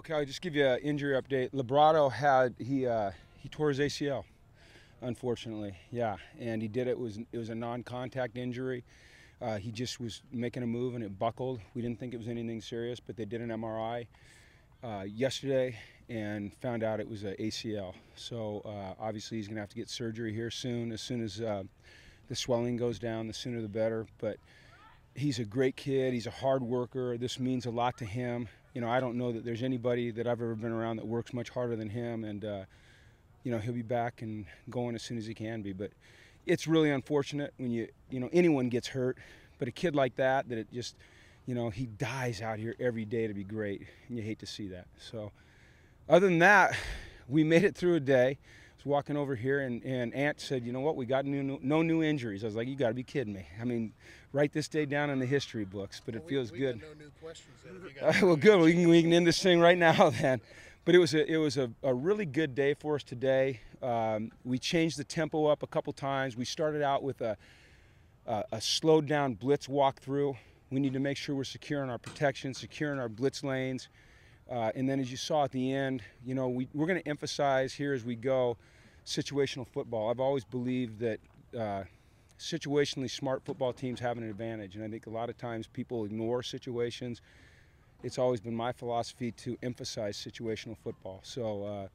Okay, I'll just give you an injury update. Librado he tore his ACL, unfortunately. Yeah, and he did it. It was a non-contact injury. He just was making a move and it buckled. We didn't think it was anything serious, but they did an MRI yesterday and found out it was an ACL. So obviously he's going to have to get surgery here soon. As soon as the swelling goes down, the sooner the better. But he's a great kid. He's a hard worker. This means a lot to him. You know, I don't know that there's anybody that I've ever been around that works much harder than him. And, you know, he'll be back and going as soon as he can be. But it's really unfortunate when you know, anyone gets hurt. But a kid like that it just, you know, he dies out here every day to be great. And you hate to see that. So other than that, we made it through a day. I was walking over here and Aunt said, you know what, we got no new injuries. I was like, you got to be kidding me. I mean, write this day down in the history books, but it feels good. Got no new questions then. Well, good. We can end this thing right now then. But it was a really good day for us today. We changed the tempo up a couple times. We started out with a slowed down blitz walkthrough. We need to make sure we're securing our protection, securing our blitz lanes. And then as you saw at the end, you know, we're going to emphasize here as we go situational football. I've always believed that situationally smart football teams have an advantage. And I think a lot of times people ignore situations. It's always been my philosophy to emphasize situational football. So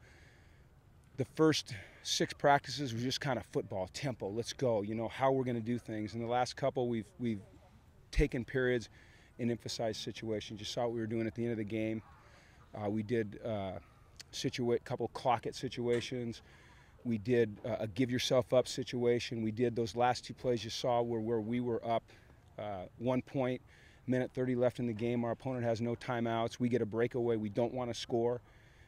the first 6 practices was just kind of football, tempo, let's go, you know, how we're going to do things. In the last couple, we've taken periods and emphasized situations. You saw what we were doing at the end of the game. We did a couple clock it situations. We did a give yourself up situation. We did those last 2 plays you saw where we were up 1 point, minute 30 left in the game. Our opponent has no timeouts. We get a breakaway. We don't want to score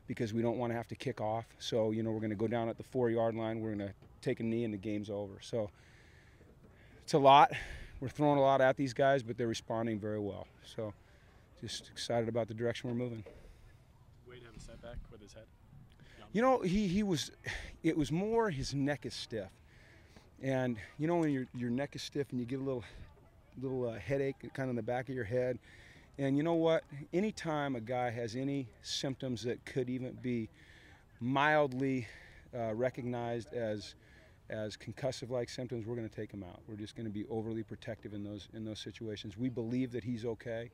because we don't want to have to kick off. So, you know, we're going to go down at the 4-yard line. We're going to take a knee and the game's over. So it's a lot. We're throwing a lot at these guys, but they're responding very well. So just excited about the direction we're moving. Wade have a setback with his head? You know, it was more his neck is stiff. And, you know, when your neck is stiff and you get a little headache kind of in the back of your head. And you know what? Anytime a guy has any symptoms that could even be mildly recognized as concussive-like symptoms, we're going to take him out. We're just going to be overly protective in those situations. We believe that he's okay.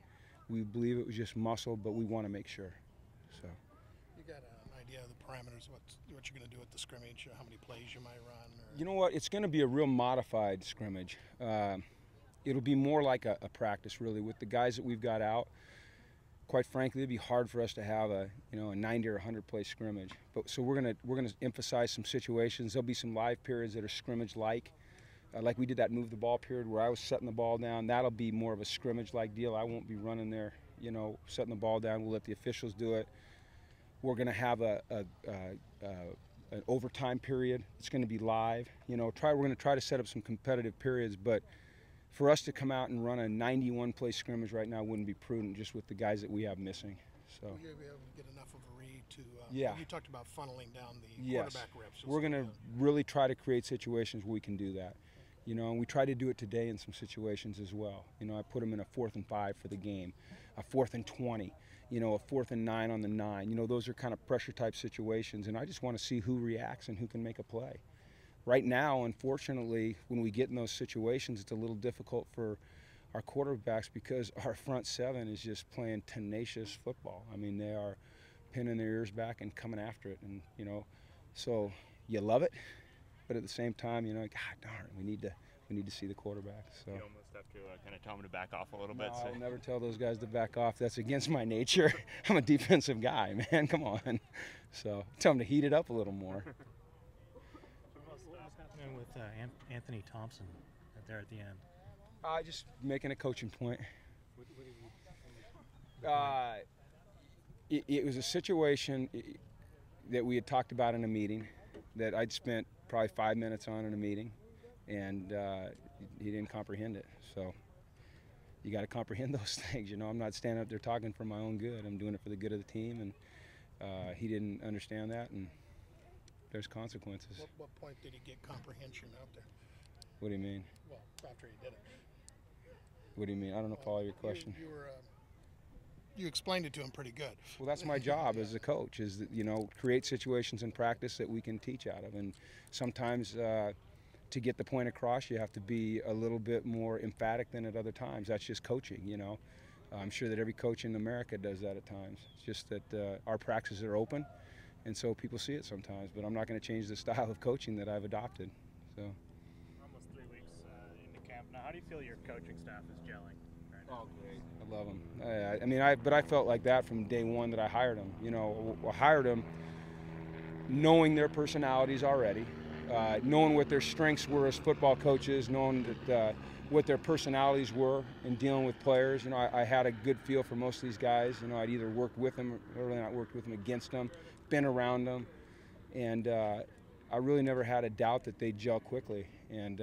We believe it was just muscle, but we want to make sure. So. You got an idea of the parameters, what you're going to do at the scrimmage, or how many plays you might run? Or... You know what? It's going to be a real modified scrimmage. It'll be more like a practice, really, with the guys that we've got out. Quite frankly, it'd be hard for us to have a 90 or 100 play scrimmage. So we're gonna emphasize some situations. There'll be some live periods that are scrimmage-like, like we did that move the ball period where I was setting the ball down. That'll be more of a scrimmage-like deal. I won't be running there, you know, setting the ball down. We'll let the officials do it. We're gonna have an overtime period. It's gonna be live. You know, we're gonna try to set up some competitive periods, but for us to come out and run a 91-play scrimmage right now wouldn't be prudent, just with the guys that we have missing. So. Will you be able to get enough of a read to? Yeah. You talked about funneling down the yes. quarterback reps. We're going to really try to create situations where we can do that. You know, and we try to do it today in some situations as well. You know, I put them in a 4th and 5 for the game, a 4th and 20. You know, a 4th and 9 on the 9. You know, those are kind of pressure-type situations, and I just want to see who reacts and who can make a play. Right now, unfortunately, when we get in those situations, it's a little difficult for our quarterbacks because our front 7 is just playing tenacious football. I mean, they are pinning their ears back and coming after it, and you know, so you love it, but at the same time, you know, God darn, we need to see the quarterback. So. You almost have to kind of tell them to back off a little bit. I'll never tell those guys to back off. That's against my nature. I'm a defensive guy, man. Come on. So tell them to heat it up a little more. What's happening with Anthony Thompson there at the end? Just making a coaching point. It was a situation that we had talked about in a meeting that I'd spent probably 5 minutes on in a meeting, and he didn't comprehend it. So you got to comprehend those things. You know, I'm not standing up there talking for my own good. I'm doing it for the good of the team, and he didn't understand that, and there's consequences. What point did he get comprehension out there? What do you mean? Well, after he did it. What do you mean? I don't know. Follow your question. you explained it to him pretty good. Well, that's my job as a coach, is that, you know, create situations in practice that we can teach out of. And sometimes to get the point across, you have to be a little bit more emphatic than at other times. That's just coaching, you know. I'm sure that every coach in America does that at times. It's just that our practices are open, and so people see it sometimes. But I'm not going to change the style of coaching that I've adopted. So. Almost 3 weeks into camp now. How do you feel your coaching staff is gelling right now? Oh, great. I love them. I mean, but I felt like that from day one that I hired them. You know, I hired them knowing their personalities already, knowing what their strengths were as football coaches, knowing that what their personalities were in dealing with players. You know, I had a good feel for most of these guys. You know, I'd either worked with them or really not worked with them, against them, been around them, and I really never had a doubt that they'd gel quickly. And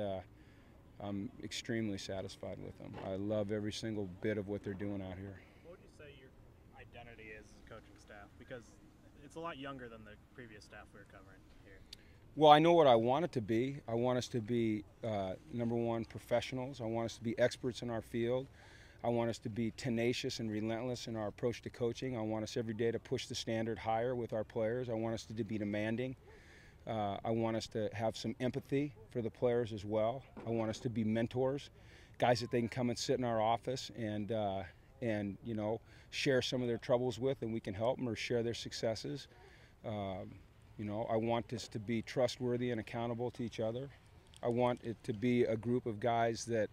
I'm extremely satisfied with them. I love every single bit of what they're doing out here. What would you say your identity is as a coaching staff? Because it's a lot younger than the previous staff we were covering here. Well, I know what I want it to be. I want us to be, number one, professionals. I want us to be experts in our field. I want us to be tenacious and relentless in our approach to coaching. I want us every day to push the standard higher with our players. I want us to be demanding. I want us to have some empathy for the players as well. I want us to be mentors, guys that they can come and sit in our office and you know, share some of their troubles with, and we can help them, or share their successes. You know, I want us to be trustworthy and accountable to each other. I want it to be a group of guys that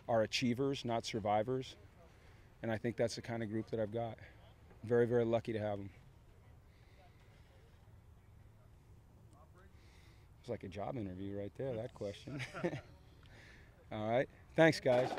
are achievers, not survivors. And I think that's the kind of group that I've got. Very, very lucky to have them. It's like a job interview right there, that question. All right. Thanks, guys.